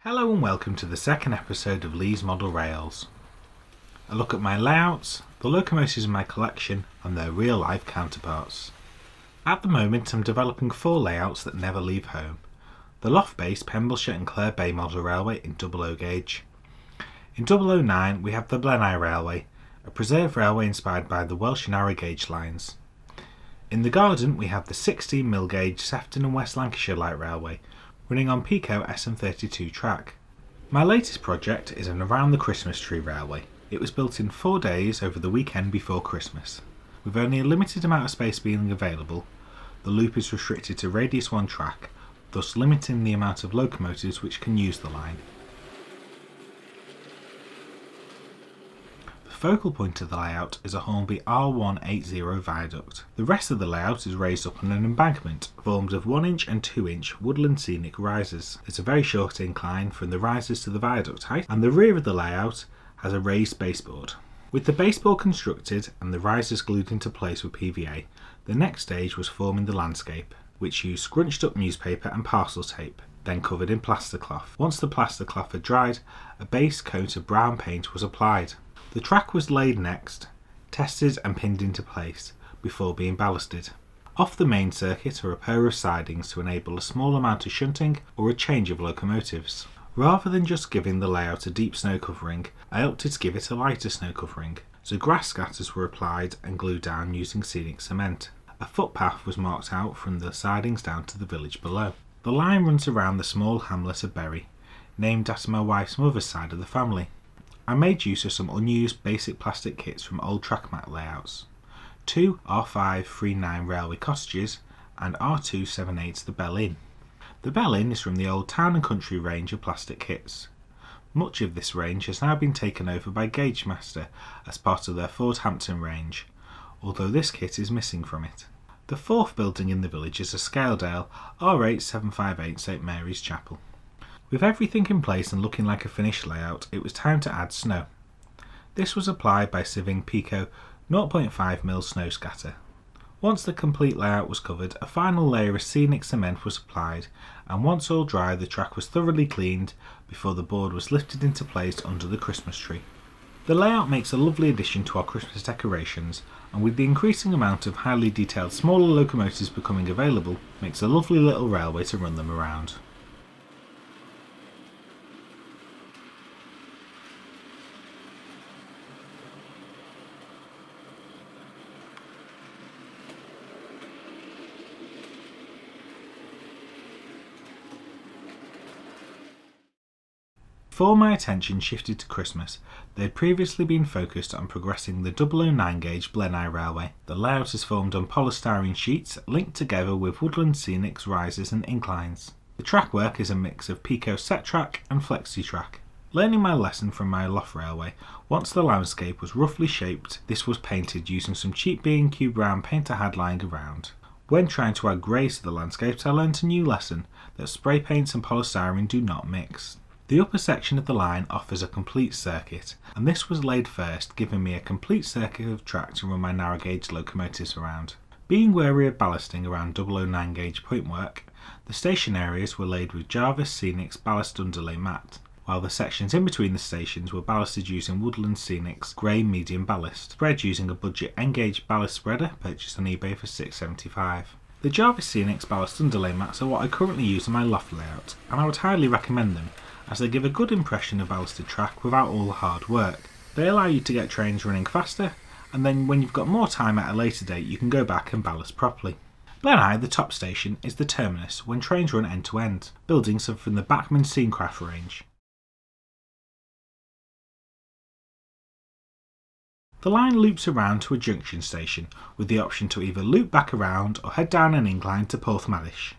Hello and welcome to the second episode of Lee's Model Rails. A look at my layouts, the locomotives in my collection and their real life counterparts. At the moment I'm developing 4 layouts that never leave home. The loft-based Penbell and Clare Bay Model Railway in 00 gauge. In 009 we have the Blaenau Railway, a preserved railway inspired by the Welsh narrow gauge lines. In the garden we have the 16mm gauge Sefton and West Lancashire Light Railway, running on Pico SM32 track. My latest project is an Around the Christmas Tree Railway. It was built in 4 days over the weekend before Christmas. With only a limited amount of space being available, the loop is restricted to radius 1 track, thus limiting the amount of locomotives which can use the line. The focal point of the layout is a Hornby R180 viaduct. The rest of the layout is raised up on an embankment formed of 1-inch and 2-inch woodland scenic risers. There's a very short incline from the risers to the viaduct height, and the rear of the layout has a raised baseboard. With the baseboard constructed and the risers glued into place with PVA, the next stage was forming the landscape, which used scrunched up newspaper and parcel tape, then covered in plaster cloth. Once the plaster cloth had dried, a base coat of brown paint was applied. The track was laid next, tested and pinned into place, before being ballasted. Off the main circuit are a pair of sidings to enable a small amount of shunting or a change of locomotives. Rather than just giving the layout a deep snow covering, I opted to give it a lighter snow covering, so grass scatters were applied and glued down using scenic cement. A footpath was marked out from the sidings down to the village below. The line runs around the small hamlet of Bury, named after my wife's mother's side of the family. I made use of some unused basic plastic kits from old track mat layouts. 2 R539 railway cottages and R278 the Bell Inn. The Bell Inn is from the old Town and Country range of plastic kits. Much of this range has now been taken over by Gauge Master as part of their Ford Hampton range, although this kit is missing from it. The 4th building in the village is a Scaledale R8758 St Mary's Chapel. With everything in place and looking like a finished layout, it was time to add snow. This was applied by sieving Pico 0.5mm snow scatter. Once the complete layout was covered, a final layer of scenic cement was applied, and once all dry the track was thoroughly cleaned before the board was lifted into place under the Christmas tree. The layout makes a lovely addition to our Christmas decorations, and with the increasing amount of highly detailed smaller locomotives becoming available, makes a lovely little railway to run them around. Before my attention shifted to Christmas, they had previously been focused on progressing the 009 gauge Blaenau Railway. The layout is formed on polystyrene sheets linked together with woodland scenics, risers and inclines. The track work is a mix of Pico set track and flexi track. Learning my lesson from my loft railway, once the landscape was roughly shaped, this was painted using some cheap B&Q brown paint I had lying around. When trying to add greys to the landscapes, I learnt a new lesson, that spray paints and polystyrene do not mix. The upper section of the line offers a complete circuit, and this was laid first, giving me a complete circuit of track to run my narrow gauge locomotives around. Being wary of ballasting around 009 gauge point work, the station areas were laid with Jarvis Scenics ballast underlay mat, while the sections in between the stations were ballasted using Woodland Scenics grey medium ballast, spread using a budget N-gauge ballast spreader purchased on eBay for $6.75. The Jarvis Scenics ballast underlay mats are what I currently use in my loft layout, and I would highly recommend them, as they give a good impression of ballasted track without all the hard work. They allow you to get trains running faster, and then when you've got more time at a later date you can go back and ballast properly. Blaenau, the top station, is the terminus when trains run end to end, building some from the Bachmann Scenecraft range. The line loops around to a junction station, with the option to either loop back around or head down an incline to Porthmaddish.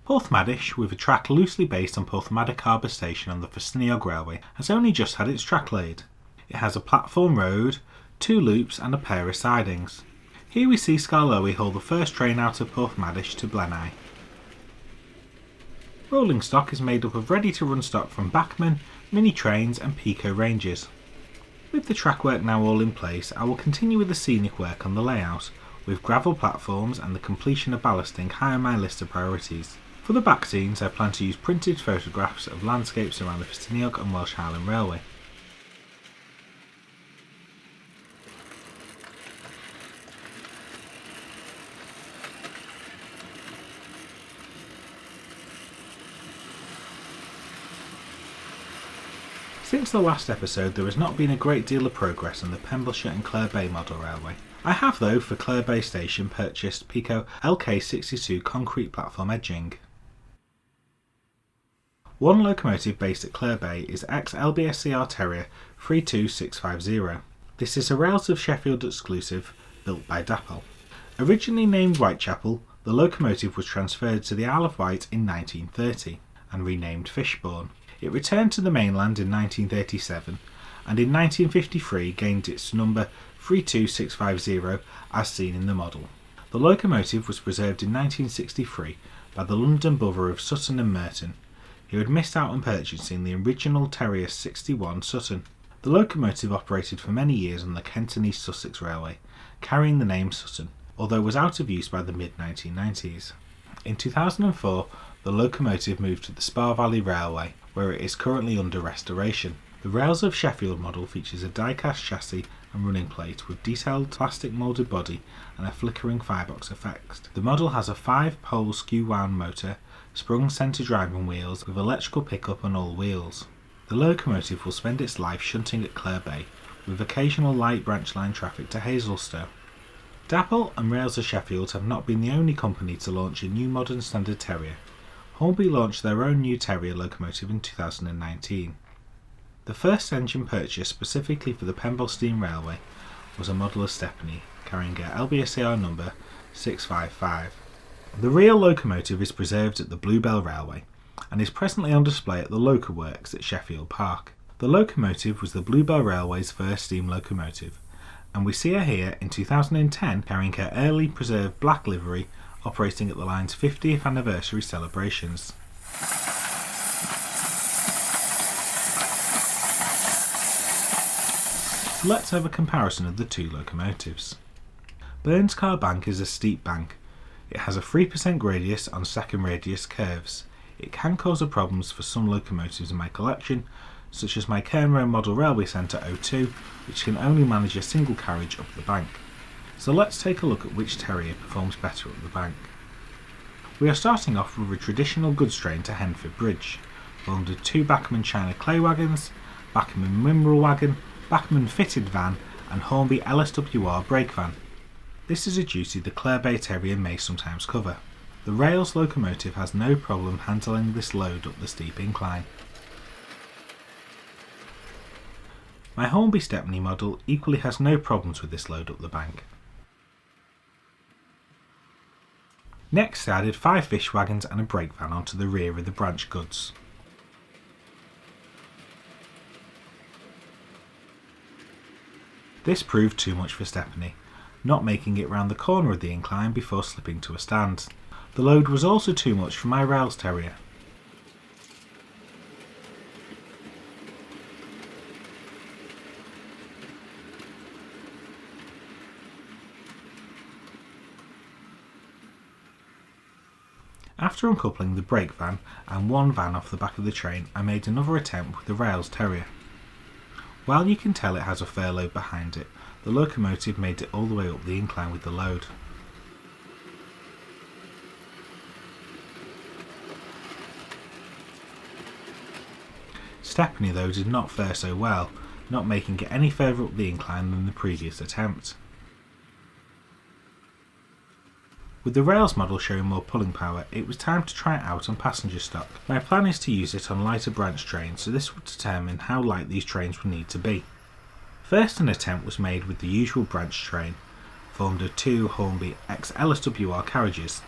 Porthmaddish, with a track loosely based on Porthmaddick Harbour Station on the Ffestiniog Railway, has only just had its track laid. It has a platform road, 2 loops and a pair of sidings. Here we see Scarlowy haul the first train out of Porthmaddish to Blaenau. Rolling stock is made up of ready-to-run stock from Bachmann, mini trains and Pico ranges. With the track work now all in place, I will continue with the scenic work on the layout, with gravel platforms and the completion of ballasting high on my list of priorities. For the back scenes, I plan to use printed photographs of landscapes around the Ffestiniog and Welsh Highland Railway. Since the last episode, there has not been a great deal of progress on the Pembrokeshire and Clare Bay model railway. I have, though, for Clare Bay Station purchased Pico LK62 concrete platform edging. One locomotive based at Clare Bay is ex-LBSCR Terrier 32650. This is a Rails of Sheffield exclusive built by Dapple. Originally named Whitechapel, the locomotive was transferred to the Isle of Wight in 1930 and renamed Fishbourne. It returned to the mainland in 1937 and in 1953 gained its number 32650 as seen in the model. The locomotive was preserved in 1963 by the London Borough of Sutton and Merton, who had missed out on purchasing the original Terrier 61 Sutton. The locomotive operated for many years on the Kent and East Sussex Railway, carrying the name Sutton, although was out of use by the mid-1990s. In 2004, the locomotive moved to the Spa Valley Railway, where it is currently under restoration. The Rails of Sheffield model features a die-cast chassis and running plate with detailed plastic moulded body and a flickering firebox effect. The model has a 5-pole skew-wound motor, sprung centre driving wheels with electrical pickup on all wheels. The locomotive will spend its life shunting at Clare Bay, with occasional light branch line traffic to Hazelstow. Dapple and Rails of Sheffield have not been the only company to launch a new modern standard Terrier. Hornby launched their own new Terrier locomotive in 2019. The first engine purchased specifically for the Penbell Steam Railway was a model of Stepney, carrying a LBSCR number 655. The real locomotive is preserved at the Bluebell Railway and is presently on display at the Loco Works at Sheffield Park. The locomotive was the Bluebell Railway's first steam locomotive, and we see her here in 2010 carrying her early preserved black livery, operating at the line's 50th anniversary celebrations. Let's have a comparison of the two locomotives. Burns Car Bank is a steep bank. It has a 3% radius on second radius curves. It can cause problems for some locomotives in my collection, such as my Cairnrow Model Railway Centre 02, which can only manage a single carriage up the bank. So let's take a look at which Terrier performs better up the bank. We are starting off with a traditional goods train to Henford Bridge, formed of 2 Bachmann China clay wagons, Bachmann Mineral wagon, Bachmann fitted van and Hornby LSWR brake van. This is a duty the Clare Bay Terrier may sometimes cover. The Rails locomotive has no problem handling this load up the steep incline. My Hornby Stepney model equally has no problems with this load up the bank. Next, I added 5 fish wagons and a brake van onto the rear of the branch goods. This proved too much for Stepney, not making it round the corner of the incline before slipping to a stand. The load was also too much for my Rails Terrier. After uncoupling the brake van and one van off the back of the train, I made another attempt with the Rails Terrier. While you can tell it has a fair load behind it, the locomotive made it all the way up the incline with the load. Stepney though did not fare so well, not making it any further up the incline than the previous attempt. With the Rails model showing more pulling power, it was time to try it out on passenger stock. My plan is to use it on lighter branch trains, so this would determine how light these trains will need to be. First, an attempt was made with the usual branch train, formed of 2 Hornby ex-LSWR carriages.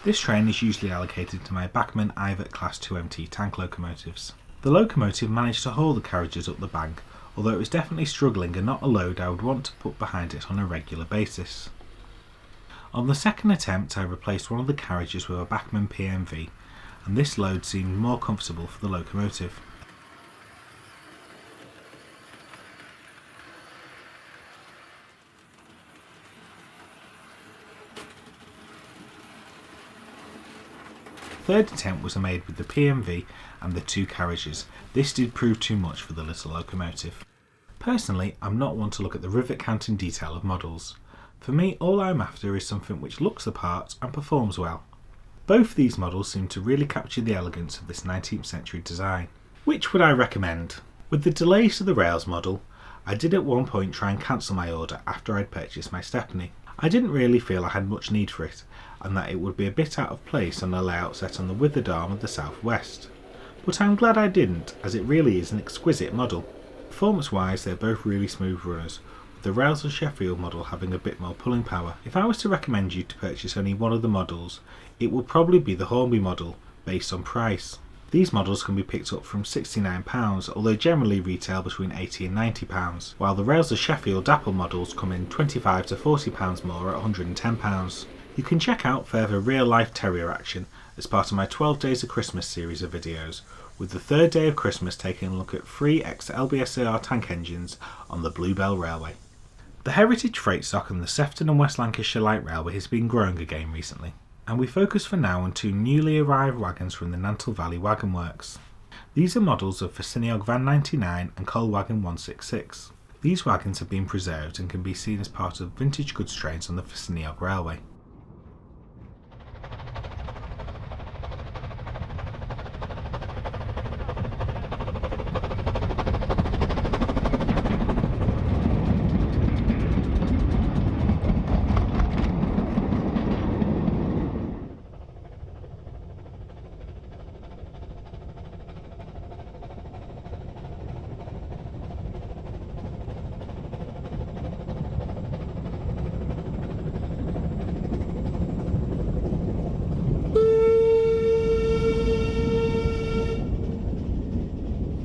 This train is usually allocated to my Bachmann Ivert Class 2MT tank locomotives. The locomotive managed to haul the carriages up the bank, although it was definitely struggling and not a load I would want to put behind it on a regular basis. On the second attempt I replaced one of the carriages with a Bachmann PMV, and this load seemed more comfortable for the locomotive. third attempt was made with the PMV and the 2 carriages. This did prove too much for the little locomotive. Personally, I'm not one to look at the rivet count in detail of models. For me, all I'm after is something which looks the part and performs well. Both these models seem to really capture the elegance of this 19th century design. Which would I recommend? With the delays to the rails model, I did at one point try and cancel my order after I'd purchased my Stepney. I didn't really feel I had much need for it, and that it would be a bit out of place on a layout set on the withered arm of the southwest. But I'm glad I didn't, as it really is an exquisite model. Performance wise, they're both really smooth runners, with the rails of Sheffield model having a bit more pulling power. If I was to recommend you to purchase only one of the models, it would probably be the Hornby model, based on price. These models can be picked up from £69, although generally retail between £80 and £90, while the rails of Sheffield Apple models come in £25 to £40 more at £110. You can check out further real-life Terrier action as part of my 12 Days of Christmas series of videos, with the third day of Christmas taking a look at 3 ex-LBSCR tank engines on the Bluebell Railway. The heritage freight stock on the Sefton and West Lancashire Light Railway has been growing again recently, and we focus for now on 2 newly arrived wagons from the Nantlle Valley Wagon Works. These are models of Ffestiniog Van 99 and Wagon 166. These wagons have been preserved and can be seen as part of vintage goods trains on the Ffestiniog Railway.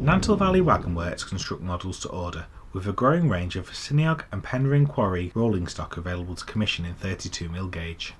Nantlle Valley Wagon Works construct models to order, with a growing range of Ffestiniog and Penryn Quarry rolling stock available to commission in 32mm gauge.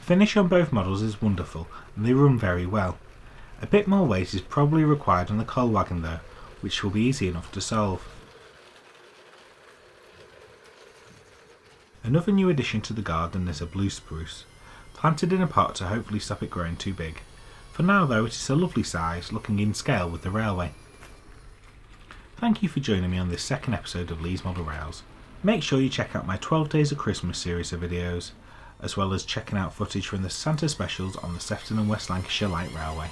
Finish on both models is wonderful and they run very well. A bit more weight is probably required on the coal wagon though, which will be easy enough to solve. Another new addition to the garden is a blue spruce, planted in a pot to hopefully stop it growing too big. For now though, it is a lovely size, looking in scale with the railway. Thank you for joining me on this second episode of Lee's Model Rails. Make sure you check out my 12 Days of Christmas series of videos, as well as checking out footage from the Santa specials on the Sefton and West Lancashire Light Railway.